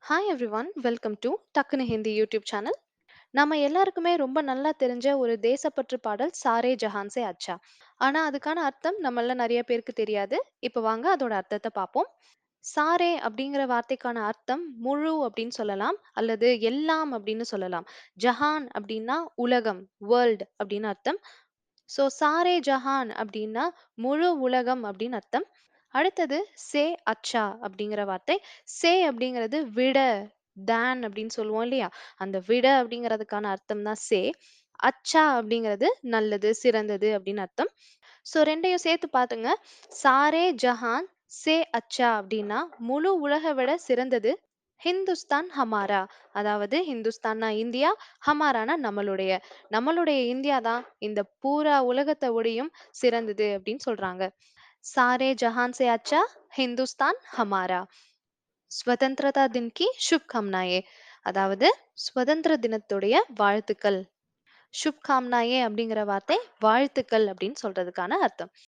Hi everyone, welcome to டக்குனு Hindi YouTube channel. நம்ம எல்லாருக்குமே ரொம்ப நல்லா தெரிஞ்ச ஒரு தேசப்பற்று பாடல் சாரே ஜஹான் சே அச்சா. ஆனா அதுக்கான அர்த்தம் நம்மள நிறைய பேருக்கு தெரியாது. இப்போ வாங்க அதோட அர்த்தத்தை பார்ப்போம். சாரே அப்படிங்கிற வார்த்தைக்கான அர்த்தம் முழு அப்படின்னு சொல்லலாம், அல்லது எல்லாம் அப்படின்னு சொல்லலாம். ஜஹான் அப்படின்னா உலகம், வேர்ல்ட் அப்படின்னு அர்த்தம். ஸோ சாரே ஜஹான் அப்படின்னா முழு உலகம் அப்படின்னு அர்த்தம். அடுத்தது சே அச்சா அப்படிங்கிற வார்த்தை. சே அப்படிங்கிறது விட, தேன் அப்படின்னு சொல்லுவோம் இல்லையா? அந்த விட அப்படிங்கிறதுக்கான அர்த்தம் தான் சே. அச்சா அப்படிங்கிறது நல்லது, சிறந்தது அப்படின்னு அர்த்தம். ஸோ ரெண்டையும் சேர்த்து பாத்துங்க. சாரே ஜஹான் சே அச்சா அப்படின்னா முழு உலக விட சிறந்தது. ஹிந்துஸ்தான் ஹமாரா, அதாவது ஹிந்துஸ்தான்னா இந்தியா, ஹமாரானா நம்மளுடைய நம்மளுடைய இந்தியா தான் இந்த பூரா உலகத்தை விடையும் சிறந்தது அப்படின்னு சொல்றாங்க. सारे जहान से अच्छा हिंदुस्तान हमारा. ஸ்வதந்திரதா தின் கி சுப்காம்னாயே, அதாவது சுதந்திர தினத்துடைய வாழ்த்துக்கள். சுப்காம்னாயே அப்படிங்கிற வார்த்தை வாழ்த்துக்கள் அப்படின்னு சொல்றதுக்கான அர்த்தம்.